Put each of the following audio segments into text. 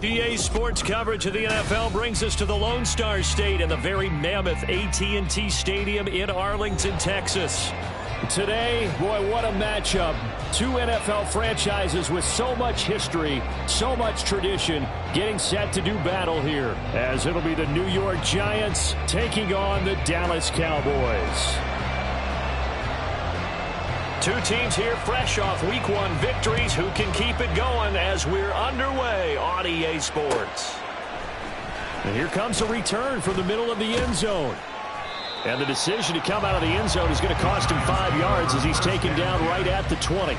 EA Sports coverage of the NFL brings us to the Lone Star State and the very mammoth AT&T Stadium in Arlington, Texas. Today, boy, what a matchup. Two NFL franchises with so much history, so much tradition, getting set to do battle here, as it'll be the New York Giants taking on the Dallas Cowboys. Two teams here fresh off Week 1 victories. Who can keep it going as we're underway on EA Sports? And here comes a return from the middle of the end zone. And the decision to come out of the end zone is going to cost him 5 yards as he's taken down right at the 20.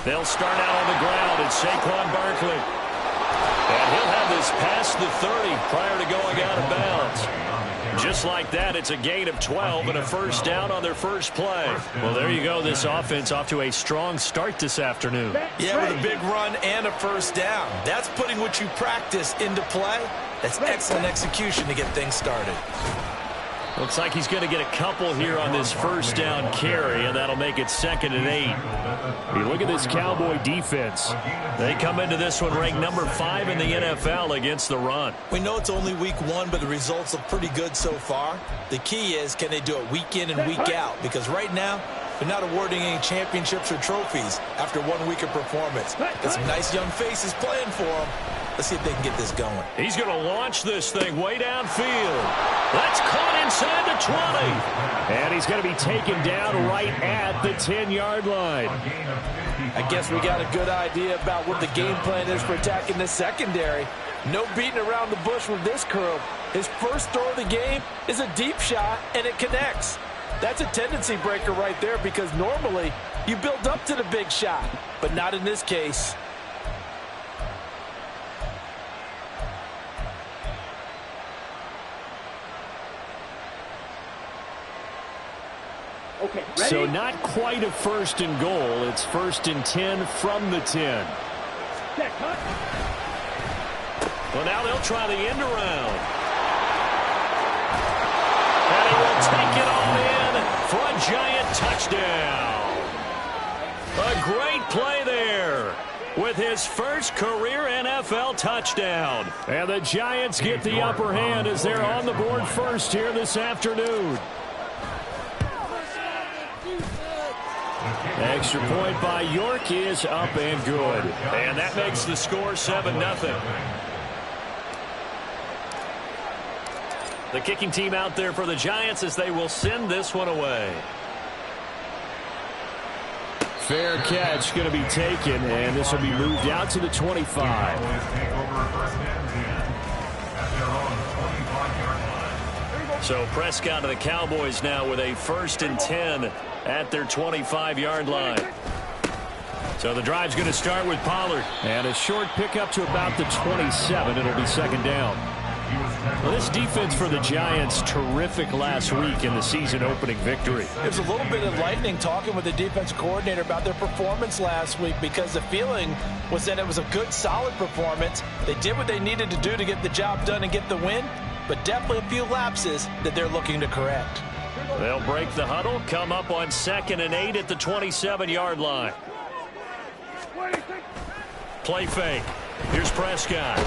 They'll start out on the ground. It's Saquon Barkley. And he'll have this past the 30 prior to going out of bounds. Just like that, it's a gain of 12 and a first down on their first play. Well, there you go. This offense off to a strong start this afternoon. Yeah, with a big run and a first down. That's putting what you practice into play. That's excellent execution to get things started. Looks like he's going to get a couple here on this first down carry, and that'll make it 2nd and 8. You look at this Cowboy defense. They come into this one ranked number 5 in the NFL against the run. We know it's only Week 1, but the results look pretty good so far. The key is, can they do it week in and week out? Because right now, they're not awarding any championships or trophies after 1 week of performance. Got some nice young faces playing for them. Let's see if they can get this going. He's going to launch this thing way downfield. That's caught inside the 20. And he's going to be taken down right at the 10-yard line. I guess we got a good idea about what the game plan is for attacking this secondary. No beating around the bush with this crew. His first throw of the game is a deep shot, and it connects. That's a tendency breaker right there because normally you build up to the big shot, but not in this case. Okay, so not quite a 1st and goal. It's 1st and 10 from the 10. Well, now they'll try the end around. And he will take it all in for a Giant touchdown. A great play there with his first career NFL touchdown. And the Giants get the upper hand as they're on the board first here this afternoon. Extra point by York is up and good. And that makes the score 7-0. The kicking team out there for the Giants as they will send this one away. Fair catch going to be taken, and this will be moved out to the 25. So Prescott and the Cowboys now with a 1st and 10 at their 25-yard line. So the drive's going to start with Pollard. And a short pickup to about the 27. It'll be 2nd down. Well, this defense for the Giants, terrific last week in the season-opening victory. There's a little bit of lightning talking with the defensive coordinator about their performance last week because the feeling was that it was a good, solid performance. They did what they needed to do to get the job done and get the win, but definitely a few lapses that they're looking to correct. They'll break the huddle, come up on 2nd and 8 at the 27-yard line. Play fake. Here's Prescott.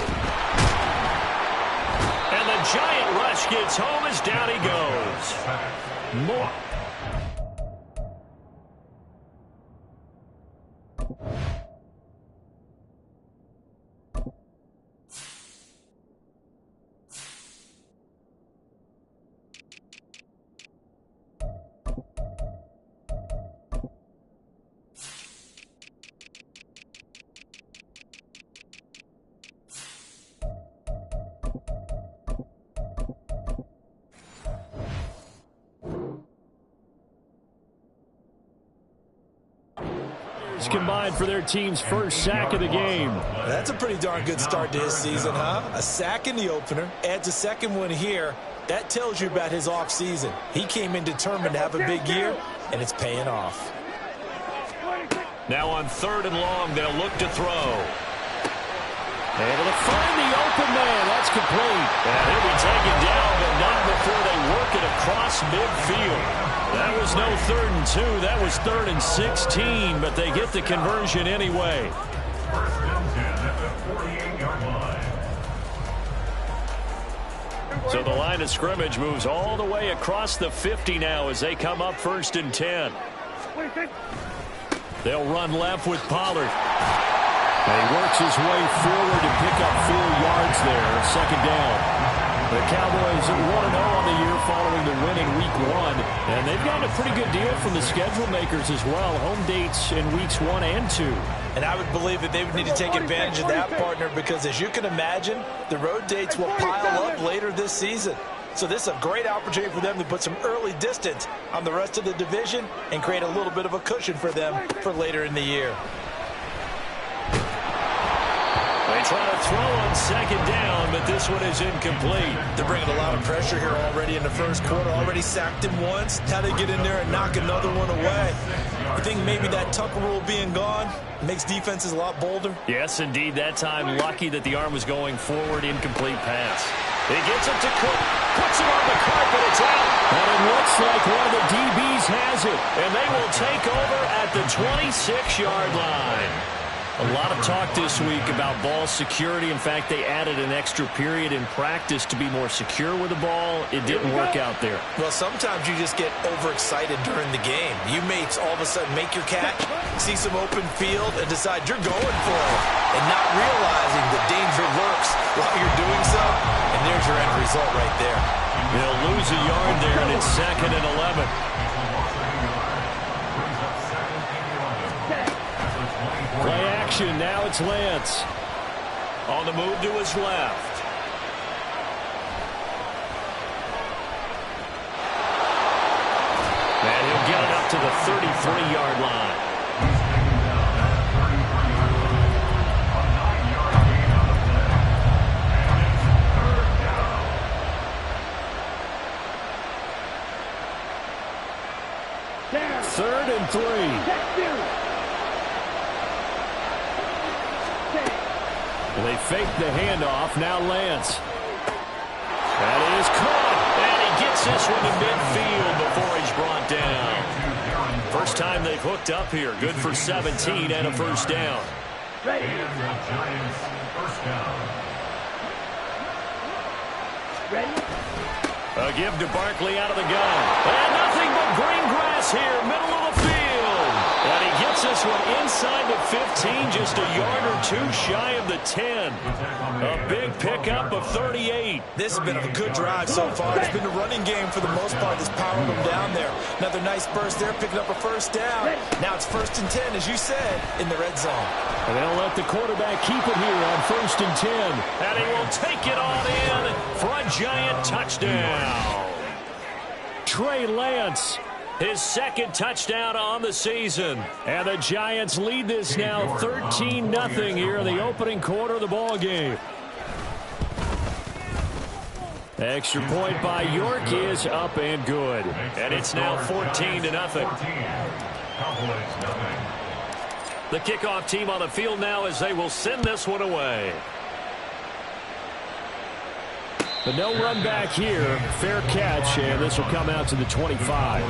And the Giant rush gets home as down he goes. More. Combined for their team's first sack of the game. That's a pretty darn good start to his season, huh? A sack in the opener, adds a 2nd one here. That tells you about his offseason. He came in determined to have a big year, and it's paying off. Now on 3rd and long, they'll look to throw. Able to find the open man. That's complete. And he'll be taken down, but not before they work it across midfield. That was no 3rd and 2. That was 3rd and 16, but they get the conversion anyway. So the line of scrimmage moves all the way across the 50 now as they come up 1st and 10. They'll run left with Pollard. And he works his way forward to pick up 4 yards there. 2nd down. The Cowboys 1-0 on the year following the win in Week 1. And they've gotten a pretty good deal from the schedule makers as well. Home dates in Weeks 1 and 2. And I would believe that they would need to take advantage of that, partner, because as you can imagine, the road dates will pile up later this season. So this is a great opportunity for them to put some early distance on the rest of the division and create a little bit of a cushion for them for later in the year. They try to throw on 2nd down, but this one is incomplete. They're bringing a lot of pressure here already in the 1st quarter. Already sacked him once. How they get in there and knock another one away. I think maybe that Tucker rule being gone makes defenses a lot bolder. Yes, indeed. That time, lucky that the arm was going forward. Incomplete pass. He gets it to Cook. Puts it on the carpet. It's out. And it looks like one of the DBs has it. And they will take over at the 26-yard line. A lot of talk this week about ball security. In fact, they added an extra period in practice to be more secure with the ball. It didn't work out there. Well, sometimes you just get overexcited during the game. You may all of a sudden make your catch, see some open field, and decide you're going for it, and not realizing the danger lurks while you're doing so. And there's your end result right there. They'll lose a yard there, and it's 2nd and 11. Play action, now it's Lance. On the move to his left. And he'll get it up to the 33-yard line. Third and 3. They fake the handoff. Now Lance. That is caught. And he gets this one to midfield before he's brought down. First time they've hooked up here. Good for 17 and a 1st down. A give to Barkley out of the gun. And nothing but green grass here. Middle of the field. And he gets this one inside the 15, just a yard or 2 shy of the 10. A big pickup of 38. This has been a good drive so far. It's been a running game for the most part that's powering them down there. Another nice burst there, picking up a 1st down. Now it's 1st and 10, as you said, in the red zone. And they'll let the quarterback keep it here on 1st and 10. And he will take it on in for a giant touchdown. Trey Lance. His 2nd touchdown on the season. And the Giants lead this now 13-0 here in the opening quarter of the ball game. Extra point by York is up and good. And it's now 14-0. The kickoff team on the field now as they will send this one away. But no run back here. Fair catch, and this will come out to the 25.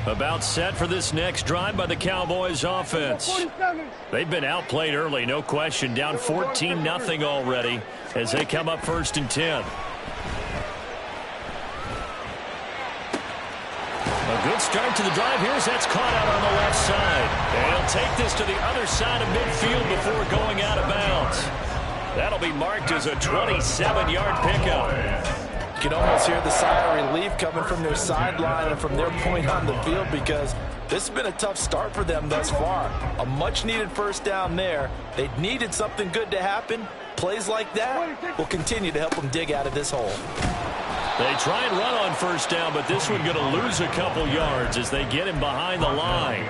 About set for this next drive by the Cowboys offense. They've been outplayed early, no question. Down 14-0 already as they come up 1st and 10. A good start to the drive here as that's caught out on the left side. And he'll take this to the other side of midfield before going out of bounds. That'll be marked as a 27-yard pickup. You can almost hear the sigh of relief coming from their sideline and from their point on the field because this has been a tough start for them thus far. A much-needed 1st down there. They needed something good to happen. Plays like that will continue to help them dig out of this hole. They try and run on 1st down, but this one going to lose a couple yards as they get him behind the line.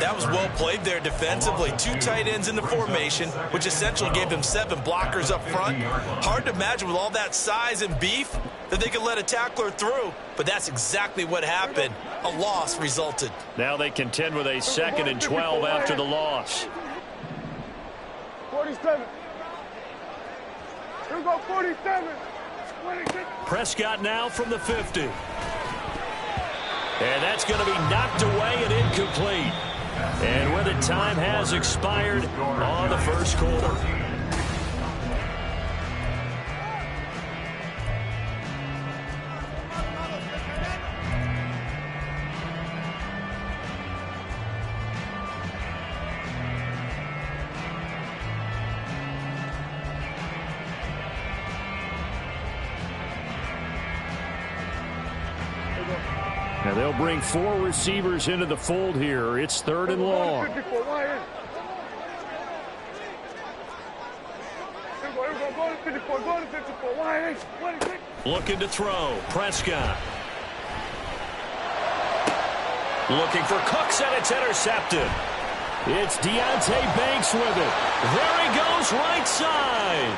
That was well played there defensively. 2 tight ends in the formation, which essentially gave them 7 blockers up front. Hard to imagine with all that size and beef, that they could let a tackler through, but that's exactly what happened. A loss resulted. Now they contend with a 2nd and 12 after the loss. 47. Here we go, 47. Prescott now from the 50. And that's going to be knocked away and incomplete. And with it, time has expired on the first quarter. Now they'll bring 4 receivers into the fold here. It's 3rd and long. Looking to throw. Prescott. Looking for Cooks, and it's intercepted. It's Deonte Banks with it. There he goes, right side.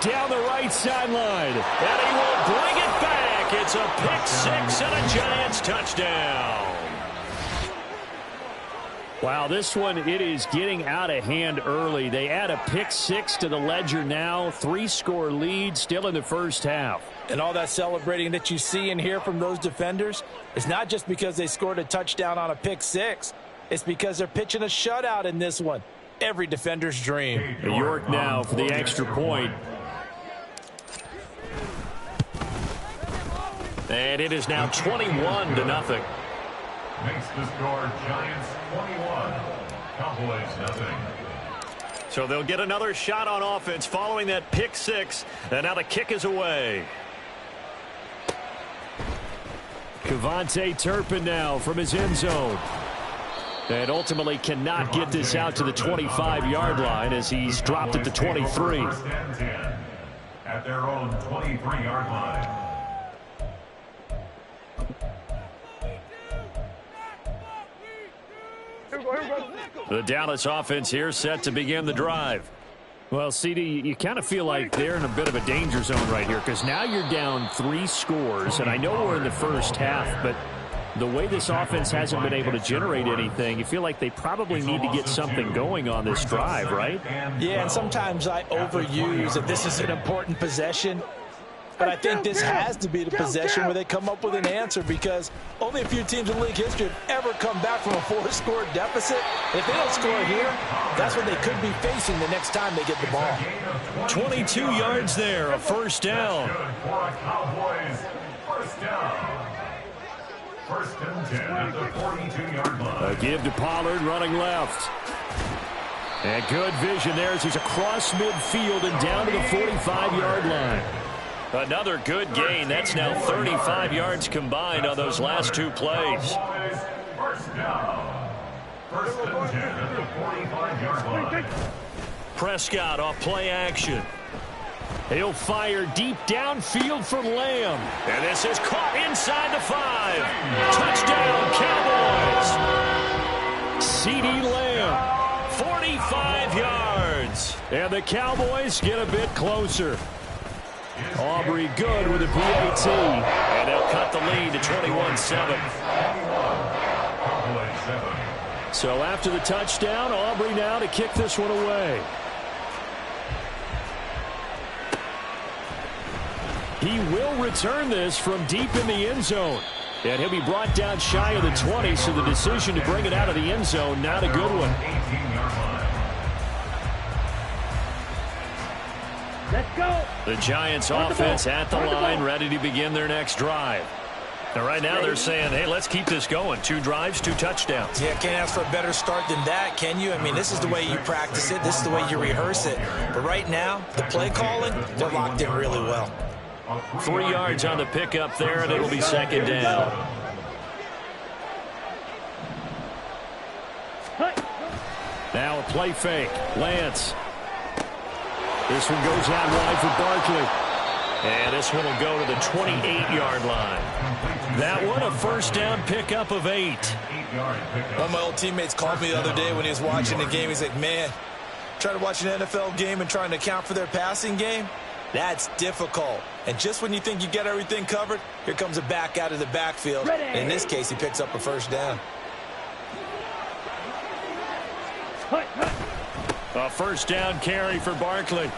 Down the right sideline. And he will bring it back. It's a pick 6 and a Giants touchdown. Wow, this one, it is getting out of hand early. They add a pick 6 to the ledger now. 3-score lead still in the first half. And all that celebrating that you see and hear from those defenders, it's not just because they scored a touchdown on a pick 6. It's because they're pitching a shutout in this one. Every defender's dream. York now for the extra point. And it is now 21-0. Makes the score Giants 21, Cowboys nothing. So they'll get another shot on offense following that pick 6. And now the kick is away. Kevontae Turpin now from his end zone. And ultimately cannot get this out to the 25-yard line as he's dropped at the 23. First and 10 at their own 23-yard line. The Dallas offense here set to begin the drive. Well, CD, you kind of feel like they're in a bit of a danger zone right here because now you're down 3 scores, and I know we're in the first half, but the way this offense hasn't been able to generate anything, you feel like they probably need to get something going on this drive, right? Yeah, and sometimes I overuse that this is an important possession. But I think this has to be the possession where they come up with an answer because only a few teams in league history have ever come back from a 4-score deficit. If they don't score here, that's what they could be facing the next time they get the ball. 22 yards there, a first down. First and 10 at the 42-yard line. A give to Pollard running left. And good vision there as he's across midfield and down to the 45-yard line. Another good gain. That's now 35 yards combined on those last 2 plays. First down. First and 10 at the 45-yard line. Prescott off play action. He'll fire deep downfield for Lamb. And this is caught inside the 5. Touchdown, Cowboys. CD Lamb, 45 yards. And the Cowboys get a bit closer. Aubrey good with a PAT. And they'll cut the lead to 21-7. So after the touchdown, Aubrey now to kick this one away. He will return this from deep in the end zone. And he'll be brought down shy of the 20, so the decision to bring it out of the end zone, not a good one. Let's go. The Giants offense at the line, ready to begin their next drive. And right now they're saying, hey, let's keep this going. 2 drives, 2 touchdowns. Yeah, can't ask for a better start than that, can you? I mean, this is the way you practice it. This is the way you rehearse it. But right now, the play calling, they're locked in really well. 3 yards on the pickup there, and it'll be 2nd down. Now a play fake. Lance. This one goes out wide for Barkley. And this one will go to the 28-yard line. That one a first down pickup of 8. One of my old teammates called me the other day when he was watching the game. He's like, man, trying to watch an NFL game and trying to account for their passing game. That's difficult. And just when you think you get everything covered, here comes a back out of the backfield. In this case, he picks up a first down. A first down carry for Barkley.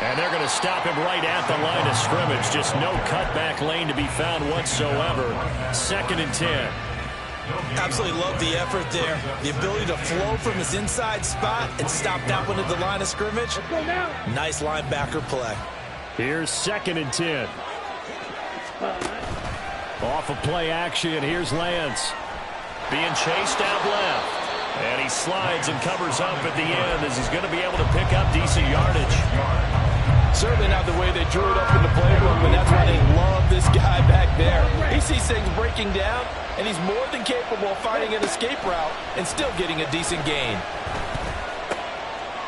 And they're going to stop him right at the line of scrimmage. Just no cutback lane to be found whatsoever. 2nd and 10. Absolutely love the effort there. The ability to flow from his inside spot and stop that one at the line of scrimmage. Nice linebacker play. Here's 2nd and 10. Off of play action, here's Lance. Being chased out left. And he slides and covers up at the end as he's going to be able to pick up decent yardage. Certainly not the way they drew it up in the playbook, but that's why they love this guy back there. He sees things breaking down, and he's more than capable of finding an escape route and still getting a decent gain.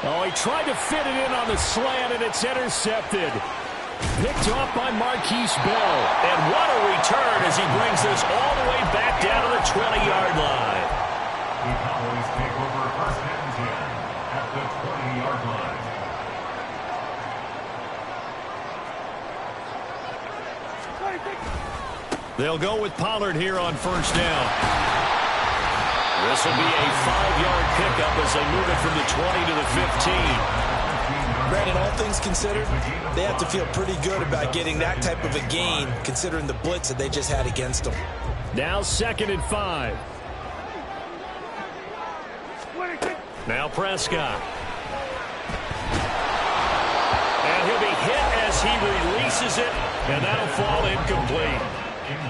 Oh, he tried to fit it in on the slant, and it's intercepted. Picked off by Marquise Bell. And what a return as he brings this all the way back down to the 20-yard line. The Cowboys take over 1st and 10 at the 20-yard line. They'll go with Pollard here on 1st down. This will be a 5-yard pickup as they move it from the 20 to the 15. Brandon, all things considered, they have to feel pretty good about getting that type of a gain considering the blitz that they just had against them. Now 2nd and 5. Now Prescott. And he'll be hit as he releases it, and that'll fall incomplete.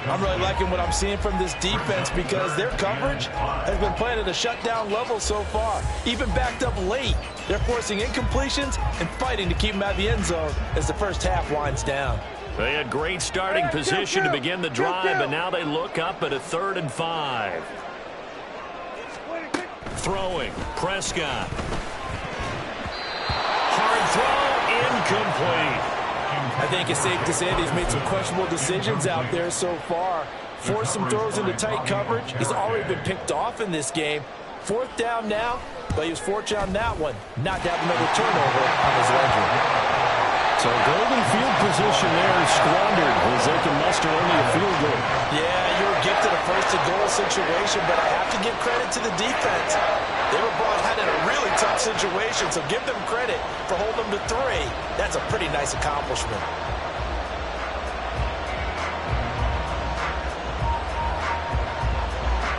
I'm really liking what I'm seeing from this defense because their coverage has been playing at a shutdown level so far. Even backed up late, they're forcing incompletions and fighting to keep them out of the end zone as the first half winds down. They had great starting position to begin the drive, but now they look up at a 3rd and 5. Throwing, Prescott. Hard throw, incomplete. I think it's safe to say that he's made some questionable decisions out there so far. Forced some throws into tight coverage. He's already been picked off in this game. 4th down now, but he was fortunate on that one. Not to have another turnover on his ledger. So golden field position there is squandered as they can muster only a field goal. Yeah, you were gifted a 1st-and-goal situation, but I have to give credit to the defense. They were brought out in a really tough situation, so give them credit for holding them to 3. That's a pretty nice accomplishment.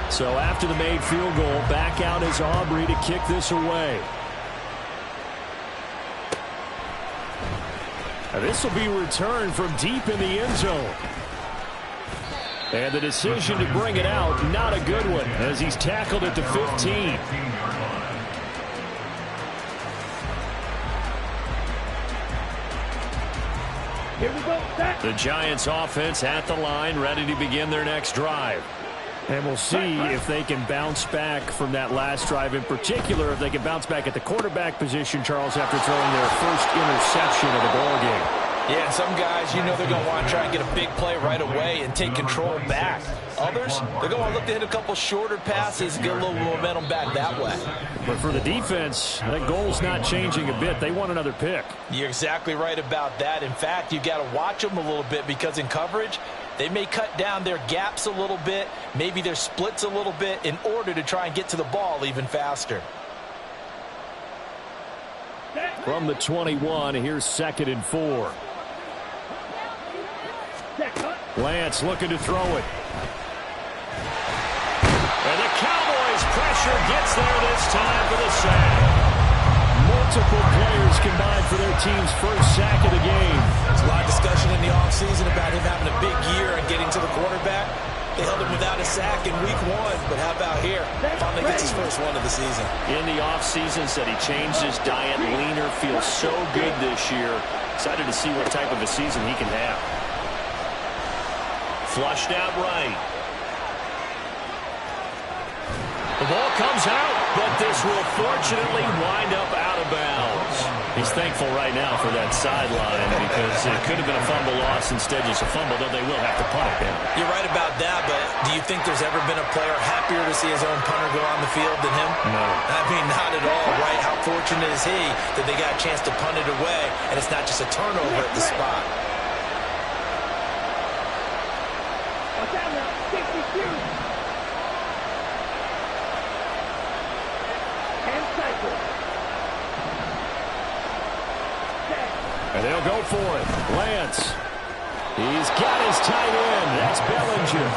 So after the made field goal, back out is Aubrey to kick this away. And this will be returned from deep in the end zone. And the decision to bring it out, not a good one, as he's tackled at the 15. Here we go. The Giants offense at the line, ready to begin their next drive. And we'll see if they can bounce back from that last drive, in particular if they can bounce back at the quarterback position, Charles, after throwing their first interception of the ball game. Yeah, and some guys, you know they're going to want to try and get a big play right away and take control back. Others, they're going to look to hit a couple shorter passes and get a little momentum back that way. But for the defense, that goal's not changing a bit. They want another pick. You're exactly right about that. In fact, you got to watch them a little bit because in coverage, they may cut down their gaps a little bit, maybe their splits a little bit in order to try and get to the ball even faster. From the 21, here's 2nd and 4. Lance looking to throw it. And the Cowboys pressure gets there this time for the sack. Multiple players combined for their team's first sack of the game. There's a lot of discussion in the offseason about him having a big year and getting to the quarterback. They held him without a sack in week 1, but how about here? Finally gets his first one of the season. In the offseason, said he changed his diet, leaner, feels so good this year. Excited to see what type of a season he can have. Flushed out right. The ball comes out, but this will fortunately wind up out of bounds. He's thankful right now for that sideline because it could have been a fumble loss, instead just a fumble, though they will have to punt it now. You're right about that, but do you think there's ever been a player happier to see his own punter go on the field than him? No. I mean, not at all, right? How fortunate fortunate is he that they got a chance to punt it away, and it's not just a turnover at the spot. Watch out now. 62. And cycle. And they'll go for it. Lance. He's got his tight end. That's Bellinger.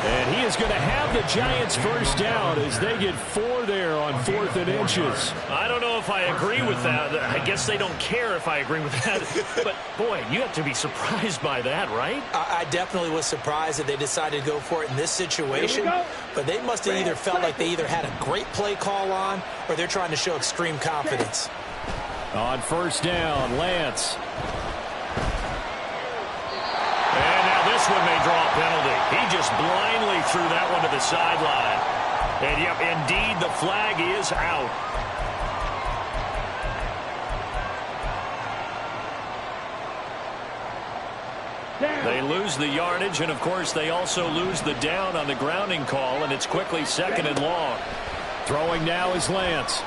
And he is going to have the Giants first down as they get 4 there on 4th and inches. I don't know if I agree with that. I guess they don't care if I agree with that. But, boy, you have to be surprised by that, right? I definitely was surprised that they decided to go for it in this situation. But they must have either felt like they either had a great play call on or they're trying to show extreme confidence. On first down, Lance. This one may draw a penalty. He just blindly threw that one to the sideline. And, yep, indeed, the flag is out. They lose the yardage, and, of course, they also lose the down on the grounding call, and it's quickly 2nd and long. Throwing now is Lance.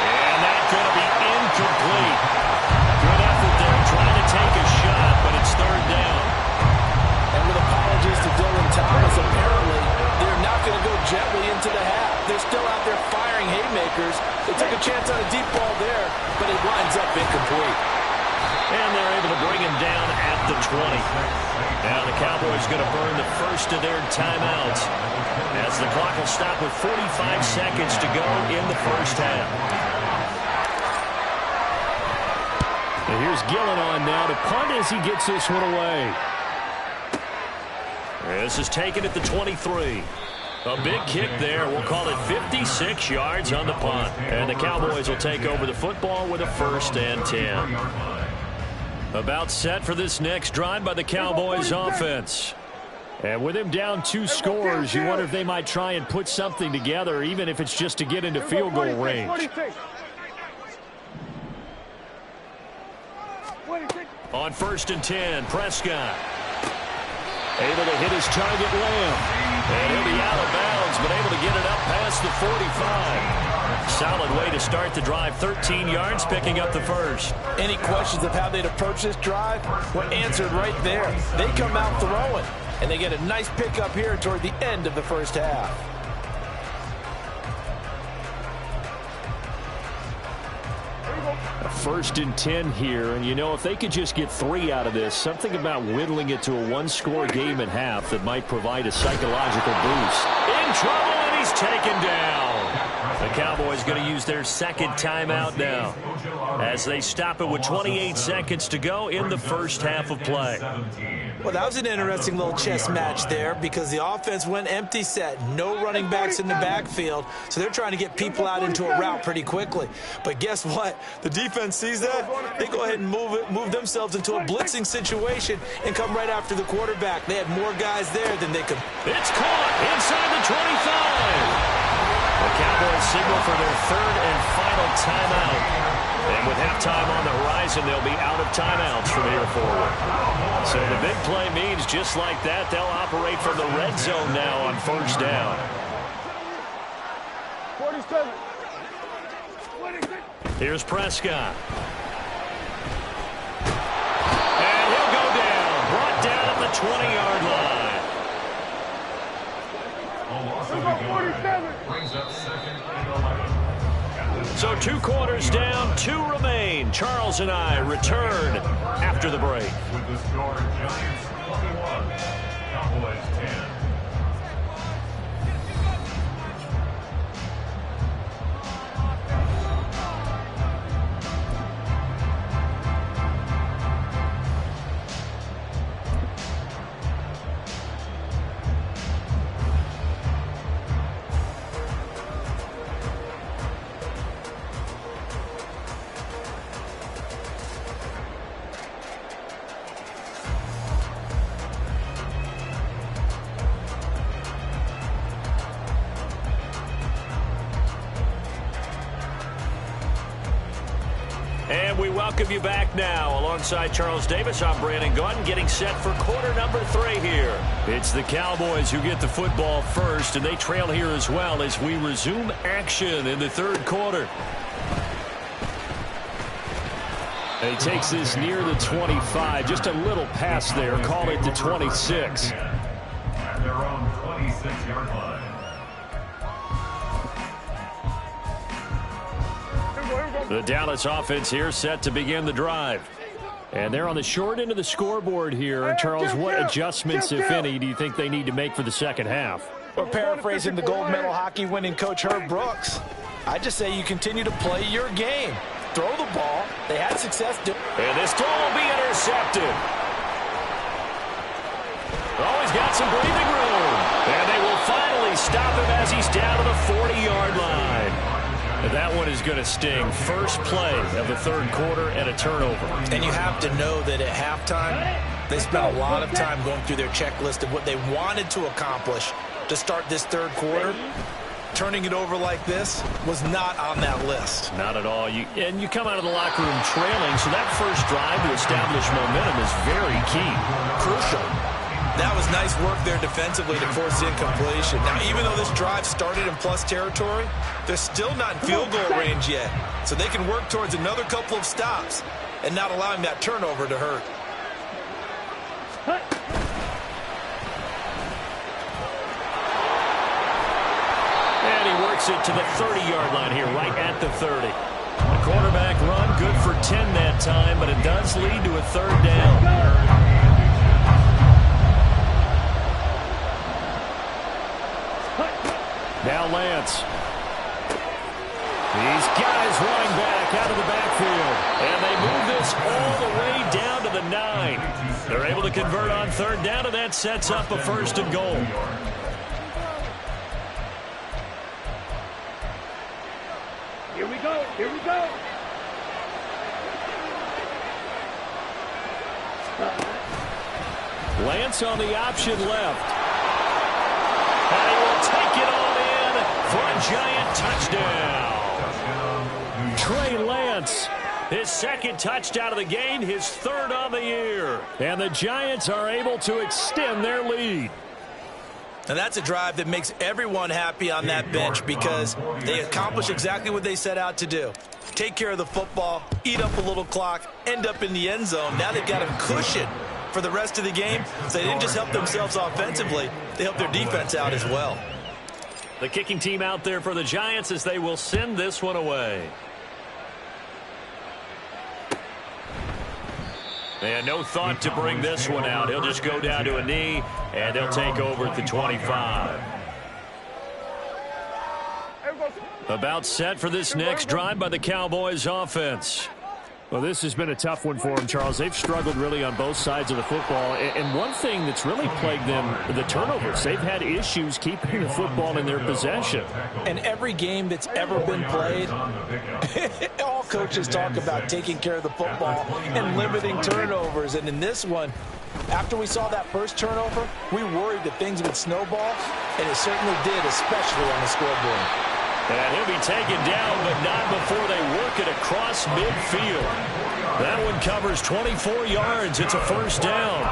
And that's going to be incomplete. Good effort there, trying to take a shot, but it's 3rd down. And with apologies to Dylan Thomas, apparently they're not going to go gently into the half. They're still out there firing haymakers. They took a chance on a deep ball there, but it winds up incomplete. And they're able to bring him down at the 20. Now the Cowboys going to burn the first of their timeouts as the clock will stop with 45 seconds to go in the first half. And here's Gillen on now to punt as he gets this one away. This is taken at the 23. A big kick there. We'll call it 56 yards on the punt. And the Cowboys will take over the football with a 1st and 10. About set for this next drive by the Cowboys offense. And with him down 2 scores, you wonder if they might try and put something together, even if it's just to get into field goal range. On 1st and 10, Prescott. Able to hit his target, Lamb. And he'll be out of bounds, but able to get it up past the 45. Solid way to start the drive. 13 yards, picking up the first. Any questions of how they'd approach this drive were answered right there. They come out throwing, and they get a nice pickup here toward the end of the first half. A 1st and 10 here, and you know, if they could just get 3 out of this, something about whittling it to a 1-score game at half that might provide a psychological boost. In trouble, and he's taken down. The Cowboys going to use their 2nd timeout now as they stop it with 28 seconds to go in the first half of play. Well, that was an interesting little chess match there because the offense went empty set. No running backs in the backfield, so they're trying to get people out into a route pretty quickly. But guess what? The defense sees that. They go ahead and move themselves into a blitzing situation and come right after the quarterback. They had more guys there than they could. It's caught inside the 25. The Cowboys signal for their 3rd and final timeout. And with halftime on the horizon, they'll be out of timeouts from here forward. So the big play means just like that, they'll operate from the red zone now on 1st down. 47. Here's Prescott. And he'll go down. Brought down at the 20-yard line. Brings up 2nd and 11. So 2 quarters down, 2 remain. Charles and I return after the break. With the score, Giants 21, Cowboys 10. And we welcome you back now. Alongside Charles Davis, I'm Brandon Gaudin, getting set for quarter number 3 here. It's the Cowboys who get the football first, and they trail here as well as we resume action in the third quarter. And he takes this near the 25. Just a little pass there. Call it the 26. At their own 26-yard line. The Dallas offense here set to begin the drive. And they're on the short end of the scoreboard here. Charles, what adjustments, if any, do you think they need to make for the second half? We're paraphrasing the gold medal hockey winning coach Herb Brooks. I just say you continue to play your game. Throw the ball. They had success. And this throw will be intercepted. Oh, he's got some breathing room. And they will finally stop him as he's down to the 40-yard line. And that one is going to sting. First play of the third quarter and a turnover. And you have to know that at halftime, they spent a lot of time going through their checklist of what they wanted to accomplish to start this third quarter. Turning it over like this was not on that list. Not at all. And you come out of the locker room trailing, so that first drive to establish momentum is very key. Crucial. That was nice work there defensively to force the incompletion. Now, even though this drive started in plus territory, they're still not in field goal range yet. So they can work towards another couple of stops and not allowing that turnover to hurt. And he works it to the 30-yard line here, right at the 30. The quarterback run, good for 10 that time, but it does lead to a third down. Now Lance. These guys running back out of the backfield. And they move this all the way down to the 9. They're able to convert on third down, and that sets up a first and goal. Here we go. Here we go. Lance on the option left. And he will take it all in for a giant touchdown. Trey Lance, his second touchdown of the game, his third on the year. And the Giants are able to extend their lead. And that's a drive that makes everyone happy on that bench because they accomplish exactly what they set out to do. Take care of the football, eat up a little clock, end up in the end zone. Now they've got a cushion for the rest of the game, so they didn't just help themselves offensively, they helped their defense out as well. The kicking team out there for the Giants as they will send this one away. And no thought to bring this one out. He'll just go down to a knee, and they'll take over at the 25. About set for this next drive by the Cowboys offense. Well, this has been a tough one for them, Charles. They've struggled really on both sides of the football. And one thing that's really plagued them, the turnovers. They've had issues keeping the football in their possession. And every game that's ever been played, all coaches talk about taking care of the football and limiting turnovers. And in this one, after we saw that first turnover, we worried that things would snowball, and it certainly did, especially on the scoreboard. And he'll be taken down, but not before they work it across midfield. That one covers 24 yards. It's a first down.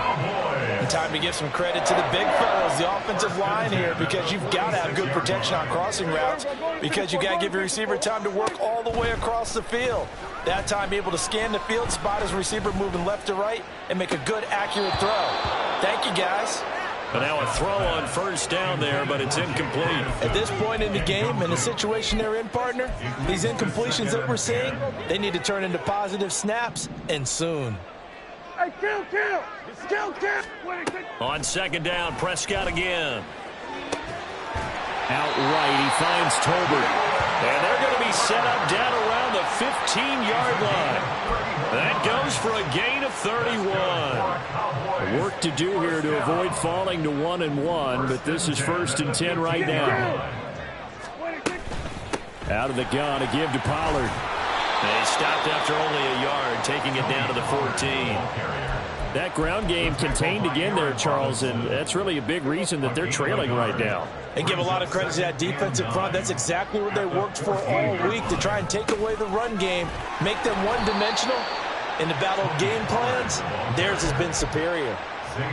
And time to give some credit to the big fellas, the offensive line here, because you've got to have good protection on crossing routes, because you've got to give your receiver time to work all the way across the field. That time, be able to scan the field, spot his receiver moving left to right, and make a good, accurate throw. Thank you, guys. But now a throw on first down there, but it's incomplete. At this point in the game, in the situation they're in, partner, these incompletions that we're seeing, they need to turn into positive snaps, and soon. Hey, kill. On second down, Prescott again. Out right, he finds Tolbert. And they're going to be set up down around the 15-yard line. That goes for a gain of 31. Work to do here to avoid falling to 1-1, but this is 1st and 10 right now. Out of the gun, a give to Pollard. They stopped after only a yard, taking it down to the 14. That ground game contained again there, Charles, and that's really a big reason that they're trailing right now. And give a lot of credit to that defensive front. That's exactly what they worked for all week, to try and take away the run game, make them one-dimensional. In the battle of game plans, theirs has been superior.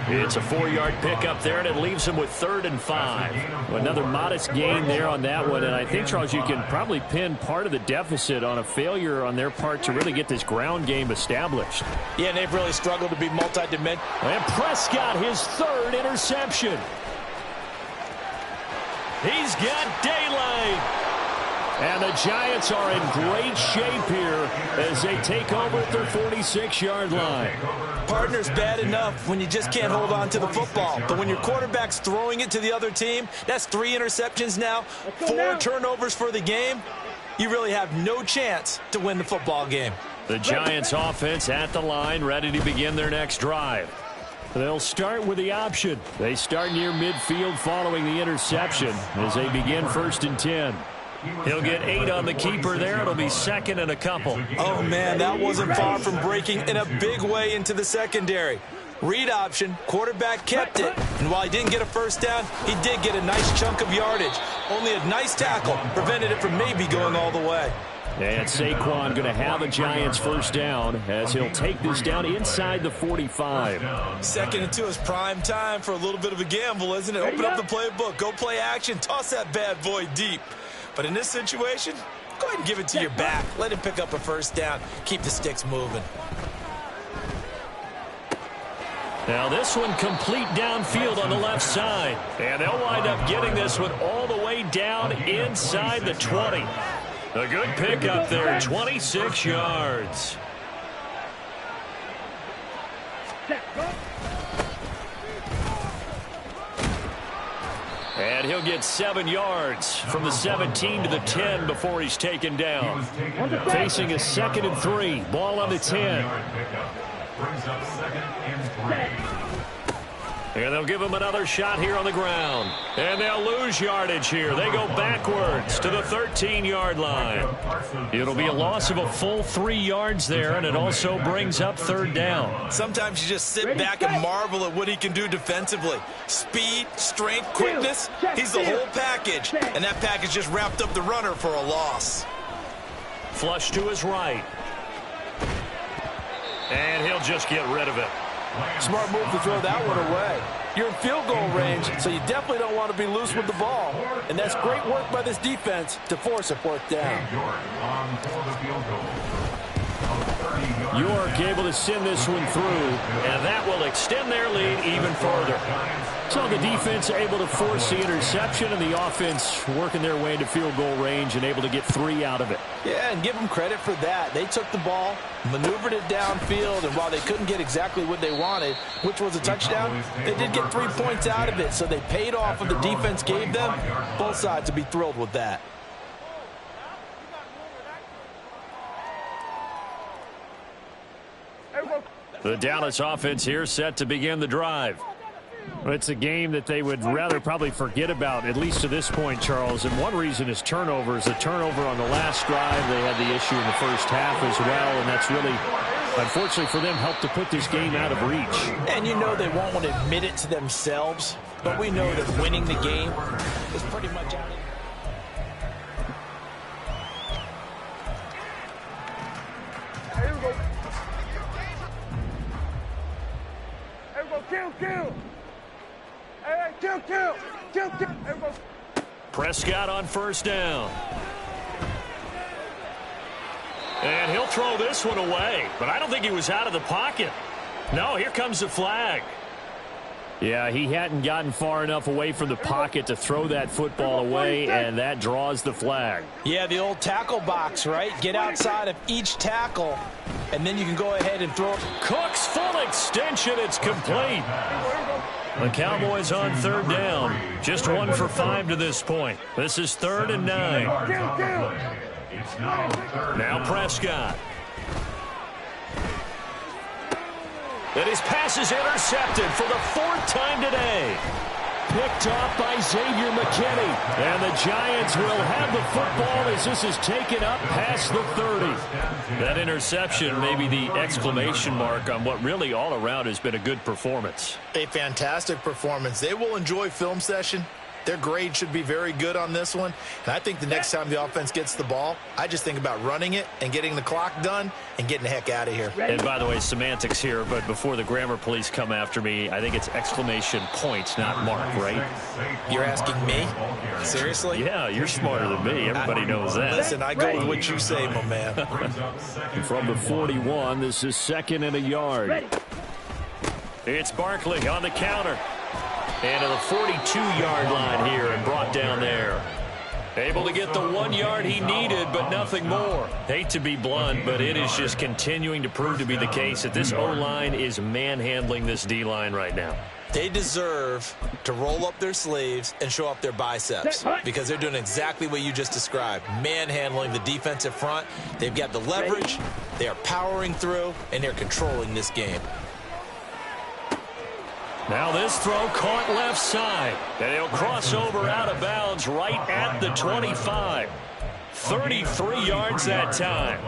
It's a 4-yard pickup there, and it leaves them with 3rd and 5. Well, another modest gain there on that one, and I think, Charles, you can probably pin part of the deficit on a failure on their part to really get this ground game established. Yeah, and they've really struggled to be multi-dimensional. And Prescott, his 3rd interception. He's got daylight. And the Giants are in great shape here as they take over at their 46-yard line. Partner's bad enough when you just can't hold on to the football. But when your quarterback's throwing it to the other team, that's 3 interceptions now, 4 turnovers for the game. You really have no chance to win the football game. The Giants offense at the line, ready to begin their next drive. They'll start with the option. They start near midfield following the interception as they begin 1st and 10. He'll get 8 on the keeper there. It'll be 2nd and a couple. Oh, man, that wasn't far from breaking in a big way into the secondary. Read option, quarterback kept it. And while he didn't get a first down, he did get a nice chunk of yardage. Only a nice tackle prevented it from maybe going all the way. And Saquon going to have a Giants first down as he'll take this down inside the 45. 2nd and 2 is prime time for a little bit of a gamble, isn't it? Open up the playbook, go play action, toss that bad boy deep. But in this situation, go ahead and give it to your back. Let him pick up a first down. Keep the sticks moving. Now this one complete downfield on the left side. And they'll wind up getting this one all the way down inside the 20. A good pickup there, 26 yards. And he'll get 7 yards from the 17 to the 10 before he's taken down. Facing a 2nd and 3. Ball on the 10. Brings up 2nd and 3. And they'll give him another shot here on the ground. And they'll lose yardage here. They go backwards to the 13-yard line. It'll be a loss of a full 3 yards there, and it also brings up 3rd down. Sometimes you just sit back and marvel at what he can do defensively. Speed, strength, quickness, he's the whole package. And that package just wrapped up the runner for a loss. Flush to his right. And he'll just get rid of it. Smart move to throw that one away. You're in field goal range, so you definitely don't want to be loose with the ball. And that's great work by this defense to force a 4th down. York able to send this one through, and that will extend their lead even further. So the defense able to force the interception, and the offense working their way into field goal range and able to get 3 out of it. Yeah, and give them credit for that. They took the ball, maneuvered it downfield, and while they couldn't get exactly what they wanted, which was a touchdown, they did get 3 points out of it, so they paid off what the defense gave them. Both sides would be thrilled with that. The Dallas offense here set to begin the drive. It's a game that they would rather probably forget about, at least to this point, Charles. And one reason is turnovers. The turnover on the last drive, they had the issue in the first half as well, and that's really, unfortunately for them, helped to put this game out of reach. And you know they won't want to admit it to themselves, but we know that winning the game is pretty much out of it. Kill. Hey, kill. Prescott on first down. And he'll throw this one away, but I don't think he was out of the pocket. No, here comes the flag. Yeah, he hadn't gotten far enough away from the pocket to throw that football away, and that draws the flag. Yeah, the old tackle box, right? Get outside of each tackle, and then you can go ahead and throw it. Cook's full extension. It's complete. The Cowboys on 3rd down. Just 1 for 5 to this point. This is 3rd and 9. Now Prescott. And his pass is intercepted for the 4th time today. Picked off by Xavier McKinney. And the Giants will have the football as this is taken up past the 30. That interception may be the exclamation mark on what really all around has been a good performance. A fantastic performance. They will enjoy film session their grade should be very good on this one. And I think the next time the offense gets the ball, I just think about running it and getting the clock done and getting the heck out of here. And by the way, semantics here, but before the grammar police come after me, I think it's exclamation point, not mark, right? You're asking me? Seriously? Yeah, you're smarter than me. Everybody knows that. Listen, I go with what you say, my man. From the 41, this is 2nd and a yard. It's Barkley on the counter. And to the 42-yard line here and brought down there. Able to get the 1 yard he needed, but nothing more. Hate to be blunt, but it is just continuing to prove to be the case that this O-line is manhandling this D-line right now. They deserve to roll up their sleeves and show off their biceps because they're doing exactly what you just described, manhandling the defensive front. They've got the leverage, they are powering through, and they're controlling this game. Now this throw caught left side, and he'll cross over out of bounds right at the 25. 33 yards that time.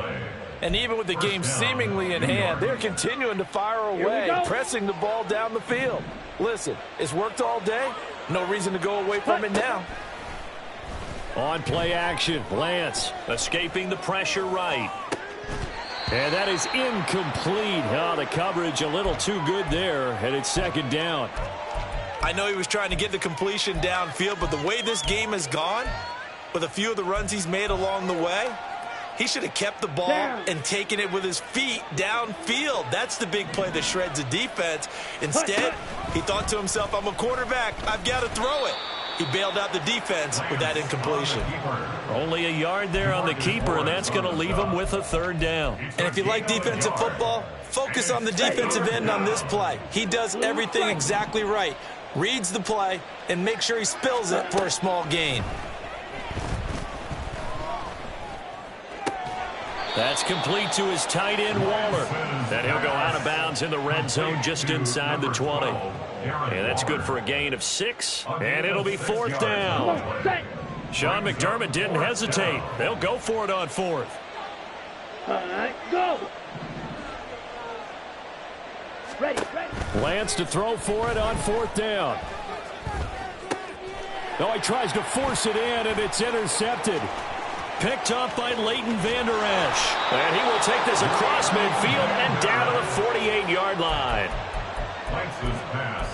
And even with the game seemingly in hand, they're continuing to fire away, pressing the ball down the field. Listen, it's worked all day. No reason to go away from it now. On play action, Lance escaping the pressure right. And that is incomplete. Oh, the coverage a little too good there, and it's 2nd down. I know he was trying to get the completion downfield, but the way this game has gone, with a few of the runs he's made along the way, he should have kept the ball and taken it with his feet downfield. That's the big play that shreds the defense. Instead, he thought to himself, I'm a quarterback, I've got to throw it. He bailed out the defense with that incompletion. Only a yard there on the keeper, and that's going to leave him with a 3rd down. And if you like defensive football, focus on the defensive end on this play. He does everything exactly right. Reads the play and makes sure he spills it for a small gain. That's complete to his tight end, Waller. Then he'll go out of bounds in the red zone just inside the 20. And that's good for a gain of 6. And it'll be 4th down. Sean McDermott didn't hesitate. They'll go for it on 4th. All right, go. Ready. Lance to throw for it on 4th down. No, he tries to force it in, and it's intercepted. Picked up by Leighton Vander Esch. And he will take this across midfield and down to the 48-yard line. Lance's pass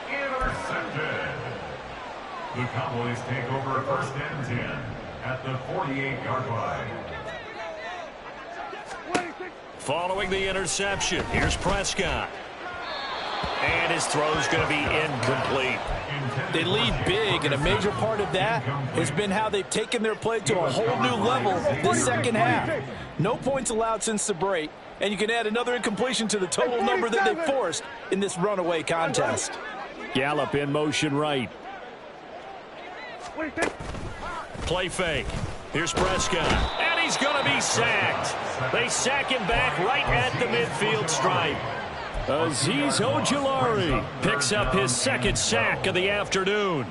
intercepted. The Cowboys take over 1st and 10 at the 48-yard line. Following the interception, here's Prescott. And his throw's going to be incomplete. They lead big, and a major part of that has been how they've taken their play to a whole new level this 2nd half. No points allowed since the break, and you can add another incompletion to the total number that they forced in this runaway contest. Gallup in motion right. Play fake. Here's Prescott. And he's going to be sacked. They sack him back right at the midfield stripe. Azeez Ojulari picks up his 2nd sack of the afternoon.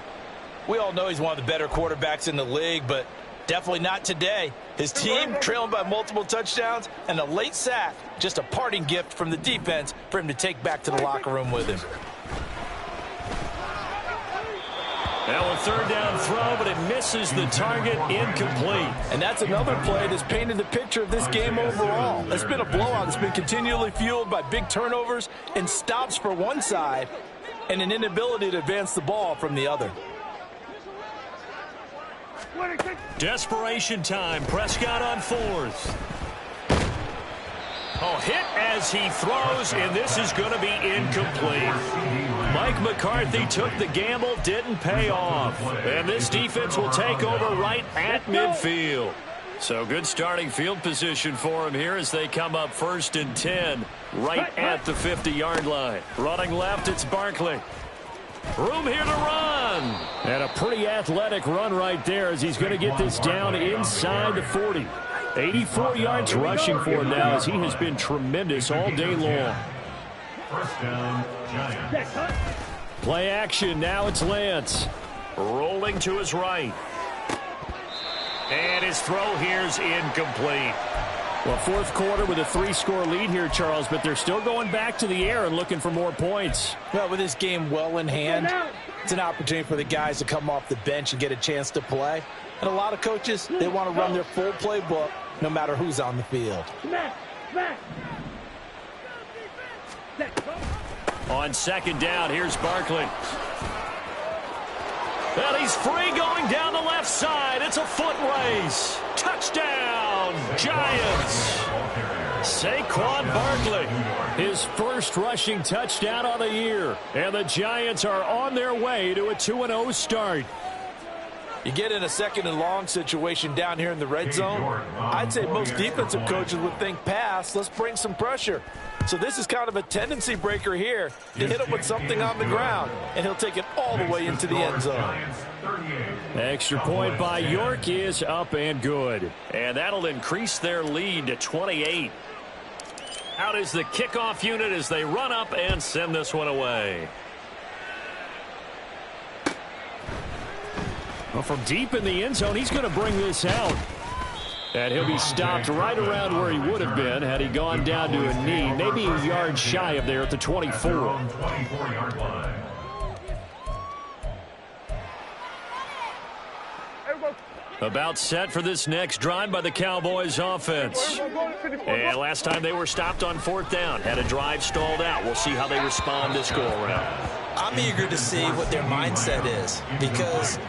We all know he's one of the better quarterbacks in the league, but definitely not today. His team trailing by multiple touchdowns and a late sack, just a parting gift from the defense for him to take back to the locker room with him. Now a 3rd down throw, but it misses the target, incomplete. And that's another play that's painted the picture of this game overall. It's been a blowout that's been continually fueled by big turnovers and stops for one side and an inability to advance the ball from the other. Desperation time. Prescott on 4th. Oh, hit as he throws, and this is going to be incomplete. Mike McCarthy took the gamble, didn't pay off. And this defense will take over right at midfield. So good starting field position for him here as they come up 1st and 10 right at the 50-yard line. Running left, it's Barkley. Room here to run. And a pretty athletic run right there as he's going to get this down inside the 40. 84 yards rushing for him now as he has been tremendous all day long. 1st down, Giants. Play action. Now it's Lance. Rolling to his right. And his throw here's incomplete. Well, 4th quarter with a 3-score lead here, Charles, but they're still going back to the air and looking for more points. Well, with this game well in hand, It's an opportunity for the guys to come off the bench and get a chance to play. And a lot of coaches, they want to run their full playbook no matter who's on the field. On second down, here's Barkley. And he's free going down the left side. It's a foot race. Touchdown, Giants. Saquon Barkley, his first rushing touchdown on the year. And the Giants are on their way to a 2-0 start. You get in a second and long situation down here in the red zone. I'd say most defensive coaches would think pass. Let's bring some pressure. So this is kind of a tendency breaker here to hit him with something on the ground, and he'll take it all the way into the end zone. Extra point by York is up and good. And that'll increase their lead to 28. Out is the kickoff unit as they run up and send this one away. Well, from deep in the end zone, he's going to bring this out. And he'll be stopped right around where he would have been had he gone down to a knee, maybe a yard shy of there at the 24. About set for this next drive by the Cowboys offense. And last time they were stopped on fourth down, had a drive stalled out. We'll see how they respond this go-around. I'm eager to see what their mindset is, because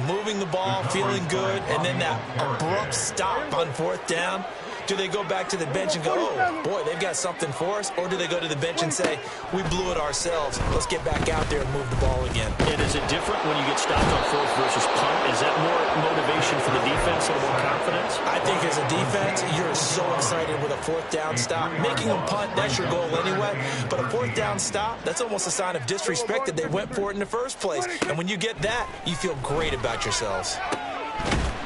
moving the ball, feeling good, and then that abrupt stop on fourth down. Do they go back to the bench and go, oh, boy, they've got something for us? Or do they go to the bench and say, we blew it ourselves. Let's get back out there and move the ball again. And is it different when you get stopped on fourth versus punt? Is that more motivation for the defense and more confidence? I think as a defense, you're so excited with a fourth down stop. Making them punt, that's your goal anyway. But a fourth down stop, that's almost a sign of disrespect that they went for it in the first place. And when you get that, you feel great about yourselves.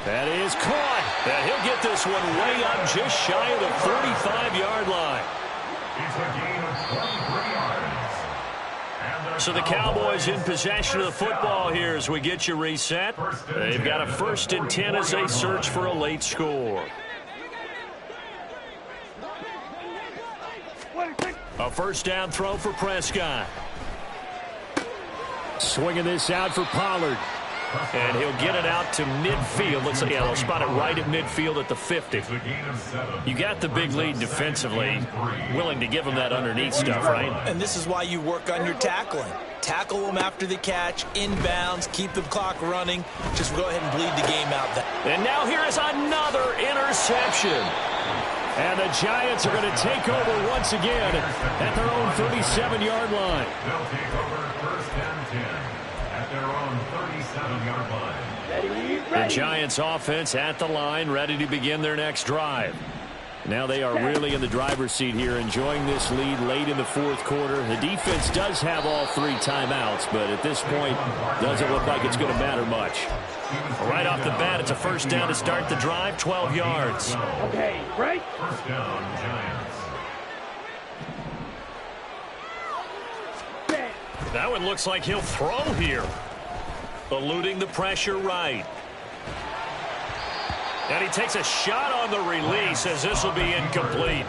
That is caught. And he'll get this one way up just shy of the 35-yard line. It's a gain of 23 yards. So the Cowboys in possession of the football here as we get you reset. They've got a 1st and 10 as they search for a late score. A first down throw for Prescott. Swinging this out for Pollard. And he'll get it out to midfield. Let's say, yeah, they'll spot it right at midfield at the 50. You got the big lead defensively. Willing to give them that underneath stuff, right? And this is why you work on your tackling. Tackle them after the catch, inbounds, keep the clock running. Just go ahead and bleed the game out. And now here is another interception. And the Giants are going to take over once again at their own 37-yard line. They'll take over 1st and 10 at their own 37-yard line. The Giants offense at the line, ready to begin their next drive. Now they are really in the driver's seat here, enjoying this lead late in the fourth quarter. The defense does have all 3 timeouts, but at this point, doesn't look like it's going to matter much. Right off the bat, it's a first down to start the drive, 12 yards. Okay, right? First down, Giants. That one looks like he'll throw here. Eluding the pressure right. And he takes a shot on the release as this will be incomplete.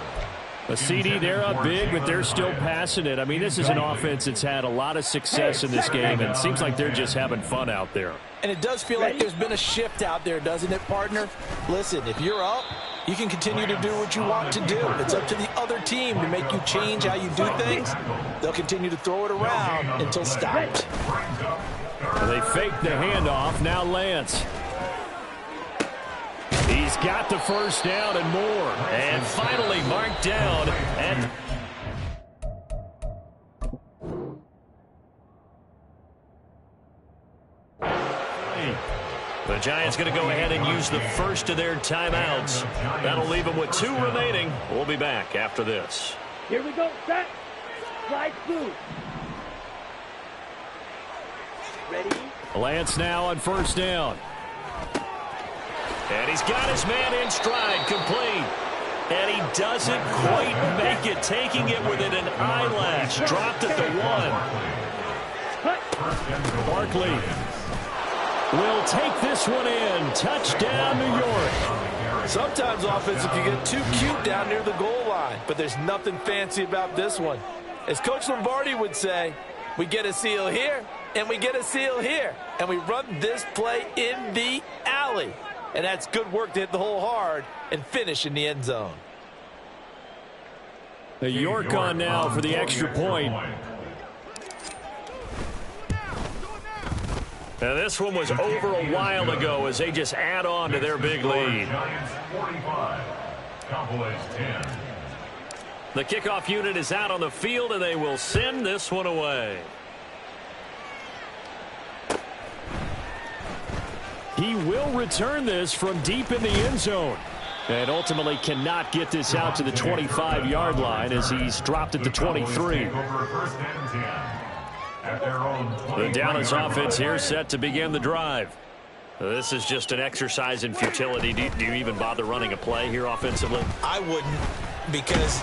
A CD, they're up big, but they're still passing it. I mean, this is an offense that's had a lot of success in this game, and it seems like they're just having fun out there. And it does feel like there's been a shift out there, doesn't it, partner? Listen, if you're up, you can continue to do what you want to do. It's up to the other team to make you change how you do things. They'll continue to throw it around until stopped. And they fake the handoff. Now Lance. He's got the first down and more. And finally marked down. And the Giants going to go ahead and use the first of their timeouts. That'll leave them with 2 remaining. We'll be back after this. Here we go, set. Slide through. Ready? Lance now on first down. And he's got his man in stride, complete. And he doesn't quite make it, taking it within an eyelash. Dropped at the 1. Barkley will take this one in. Touchdown, New York. Sometimes offense, if you get too cute down near the goal line, but there's nothing fancy about this one. As Coach Lombardi would say, we get a seal here, And we get a seal here. And we run this play in the alley. And that's good work to hit the hole hard and finish in the end zone. The York on now for the extra point. Now this one was over a while ago as they just add on to their big lead. Giants 45, Cowboys 10. The kickoff unit is out on the field, and they will send this one away. He will return this from deep in the end zone. And ultimately cannot get this out to the 25-yard line as he's dropped at the 23. The Dallas offense here set to begin the drive. This is just an exercise in futility. Do you even bother running a play here offensively? I wouldn't, because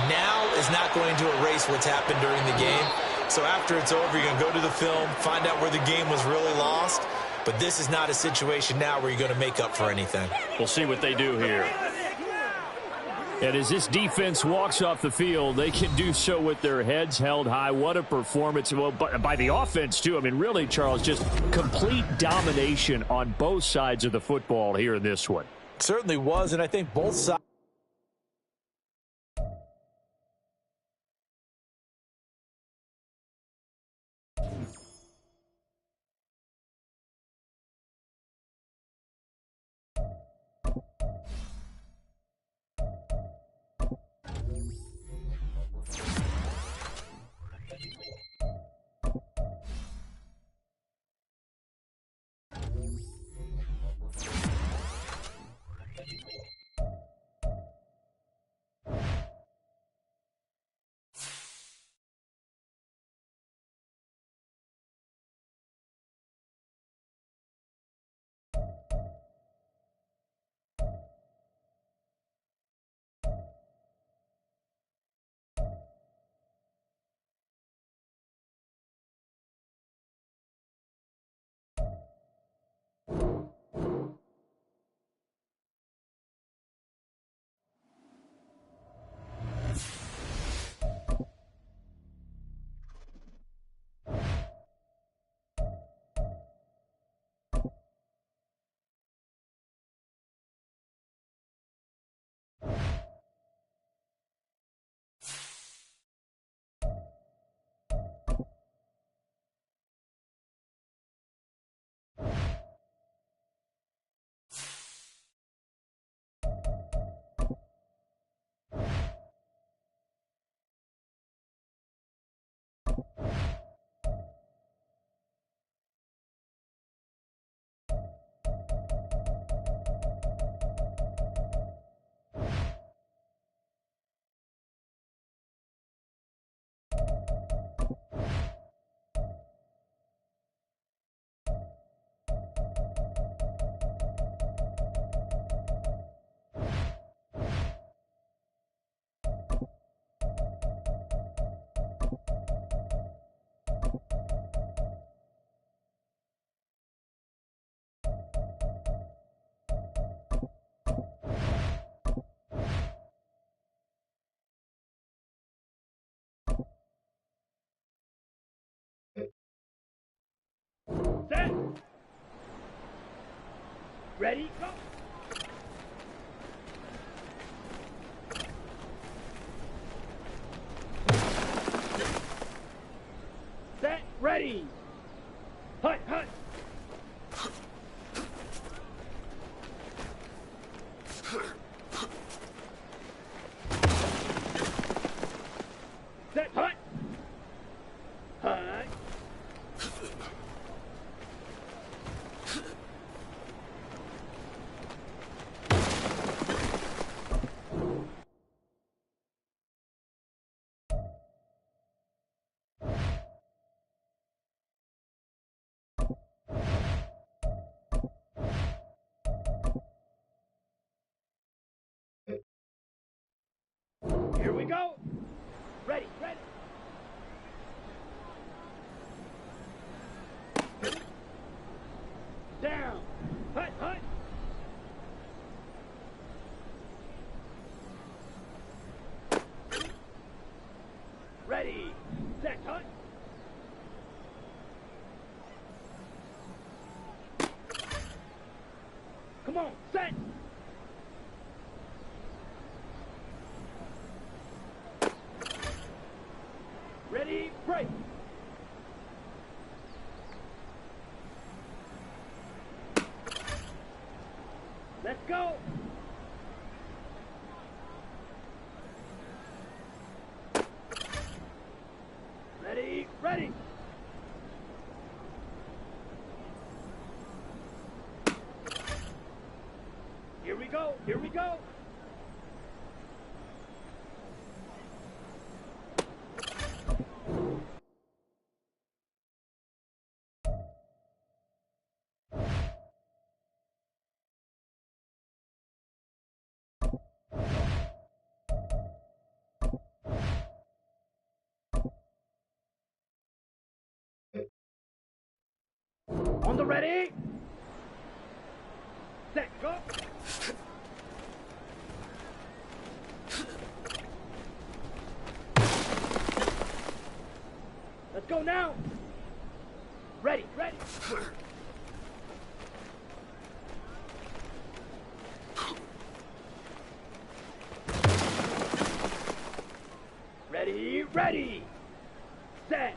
now is not going to erase what's happened during the game. So after it's over, you're going to go to the film, find out where the game was really lost. But this is not a situation now where you're going to make up for anything. We'll see what they do here. And as this defense walks off the field, they can do so with their heads held high. What a performance. Well, by the offense, too. I mean, really, Charles, just complete domination on both sides of the football here in this one. Certainly was, and I think both sides. Set. Ready, go. Set, ready. Hut, hut. Set, hut. Hut. Come on, set. Ready, break. Let's go. Ready, ready. Here we go, here we go. On the ready. Set, go. Let's go now. Ready, ready. Ready, ready. Set.